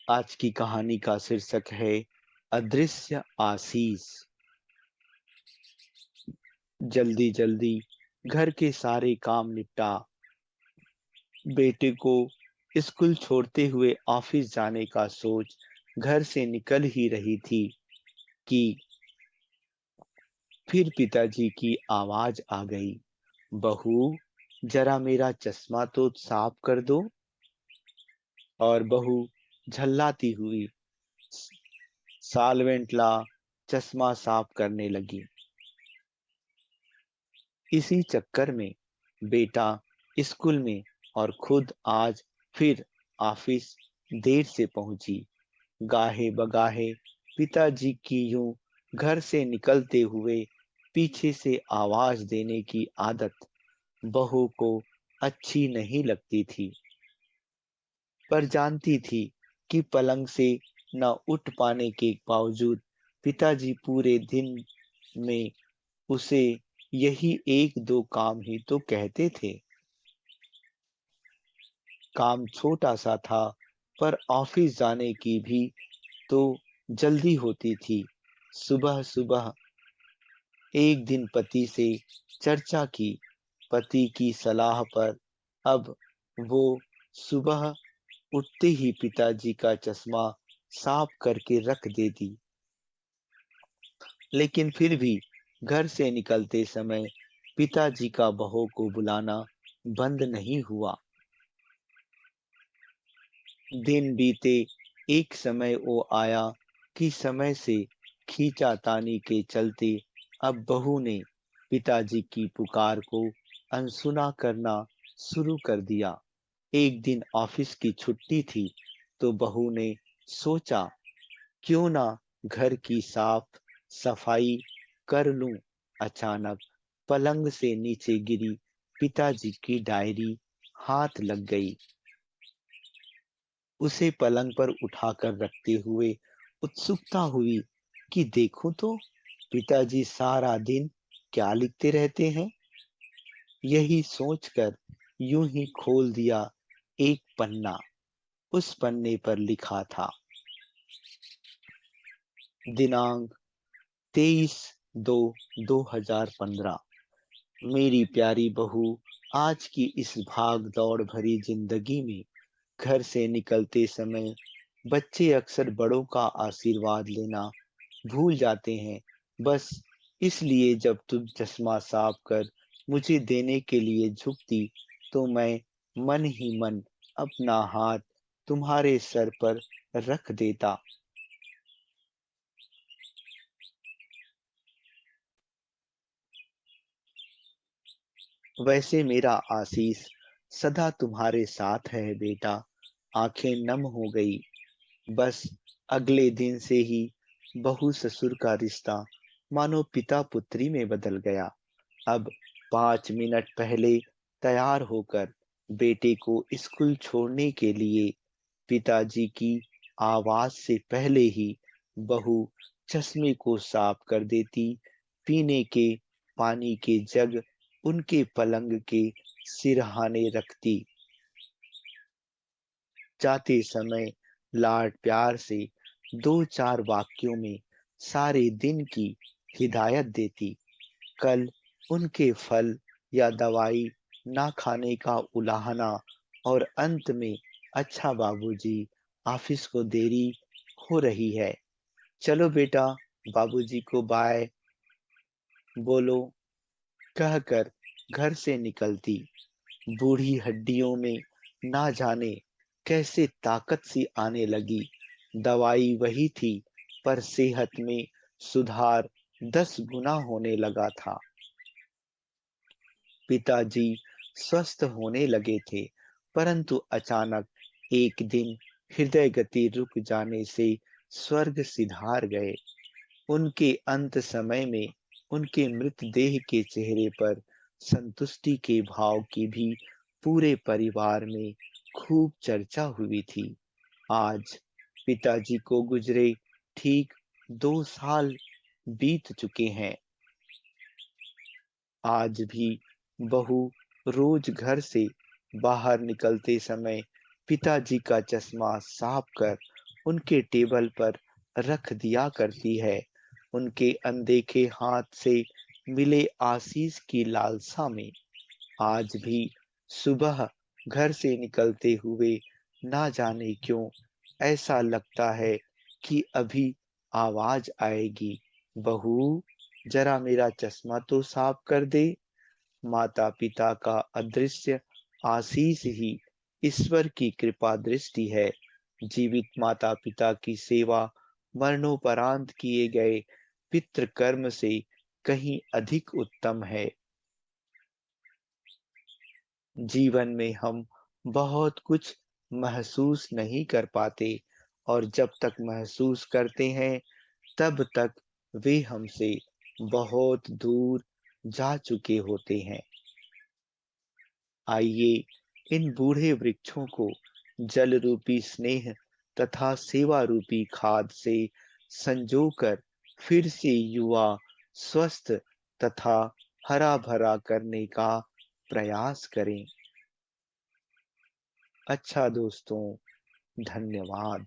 आज की कहानी का शीर्षक है अदृश्य आशीष। जल्दी जल्दी घर के सारे काम निपटा बेटे को स्कूल छोड़ते हुए ऑफिस जाने का सोच घर से निकल ही रही थी कि फिर पिताजी की आवाज आ गई। बहू, जरा मेरा चश्मा तो साफ कर दो। और बहू झल्लाती हुई सॉल्वेंट ला चश्मा साफ करने लगी। इसी चक्कर में बेटा स्कूल में और खुद आज फिर ऑफिस देर से पहुंची। गाहे बगाहे पिताजी की यूं घर से निकलते हुए पीछे से आवाज देने की आदत बहू को अच्छी नहीं लगती थी, पर जानती थी कि पलंग से न उठ पाने के बावजूद पिताजी पूरे दिन में उसे यही एक दो काम ही तो कहते थे। काम छोटा सा था, पर ऑफिस जाने की भी तो जल्दी होती थी। सुबह सुबह एक दिन पति से चर्चा की। पति की सलाह पर अब वो सुबह उठते ही पिताजी का चश्मा साफ करके रख देती। लेकिन फिर भी घर से निकलते समय पिताजी का बहू को बुलाना बंद नहीं हुआ। दिन बीते, एक समय वो आया कि समय से खींचातानी के चलते अब बहू ने पिताजी की पुकार को अनसुना करना शुरू कर दिया। एक दिन ऑफिस की छुट्टी थी, तो बहू ने सोचा क्यों ना घर की साफ सफाई कर लूं। अचानक पलंग से नीचे गिरी पिताजी की डायरी हाथ लग गई। उसे पलंग पर उठाकर रखते हुए उत्सुकता हुई कि देखूं तो पिताजी सारा दिन क्या लिखते रहते हैं। यही सोचकर यूं ही खोल दिया एक पन्ना। उस पन्ने पर लिखा था, दिनांक 23/2/2015। मेरी प्यारी बहू, आज की इस भाग दौड़ भरी जिंदगी में घर से निकलते समय बच्चे अक्सर बड़ों का आशीर्वाद लेना भूल जाते हैं। बस इसलिए जब तुम चश्मा साफ कर मुझे देने के लिए झुकती, तो मैं मन ही मन अपना हाथ तुम्हारे सर पर रख देता। वैसे मेरा आशीष सदा तुम्हारे साथ है बेटा। आंखें नम हो गई। बस अगले दिन से ही बहू ससुर का रिश्ता मानो पिता पुत्री में बदल गया। अब 5 मिनट पहले तैयार होकर बेटे को स्कूल छोड़ने के लिए पिताजी की आवाज से पहले ही बहू चश्मे को साफ कर देती। पीने के पानी के जग उनके पलंग के सिरहाने रखती। जाते समय लाड प्यार से दो चार वाक्यों में सारे दिन की हिदायत देती। कल उनके फल या दवाई ना खाने का उलाहना, और अंत में अच्छा बाबूजी, ऑफिस को देरी हो रही है, चलो बेटा बाबूजी को बाय बोलो कहकर घर से निकलती। बूढ़ी हड्डियों में ना जाने कैसे ताकत सी आने लगी। दवाई वही थी, पर सेहत में सुधार 10 गुना होने लगा था। पिताजी स्वस्थ होने लगे थे, परंतु अचानक एक दिन हृदय गति रुक जाने से स्वर्ग सिधार गए। उनके अंत समय में उनके मृतदेह के चेहरे पर संतुष्टि के भाव की भी पूरे परिवार में खूब चर्चा हुई थी। आज पिताजी को गुजरे ठीक 2 साल बीत चुके हैं। आज भी बहू रोज घर से बाहर निकलते समय पिताजी का चश्मा साफ कर उनके टेबल पर रख दिया करती है। उनके अनदेखे हाथ से मिले आशीष की लालसा में आज भी सुबह घर से निकलते हुए ना जाने क्यों ऐसा लगता है कि अभी आवाज आएगी, बहू जरा मेरा चश्मा तो साफ कर दे। माता पिता का अदृश्य आशीष ही ईश्वर की कृपा दृष्टि है। जीवित माता पिता की सेवा मरणोपरांत किए गए पितृ कर्म से कहीं अधिक उत्तम है। जीवन में हम बहुत कुछ महसूस नहीं कर पाते और जब तक महसूस करते हैं तब तक वे हमसे बहुत दूर जा चुके होते हैं। आइए इन बूढ़े वृक्षों को जल रूपी स्नेह तथा सेवा रूपी खाद से संजोकर फिर से युवा, स्वस्थ तथा हरा भरा करने का प्रयास करें। अच्छा दोस्तों, धन्यवाद।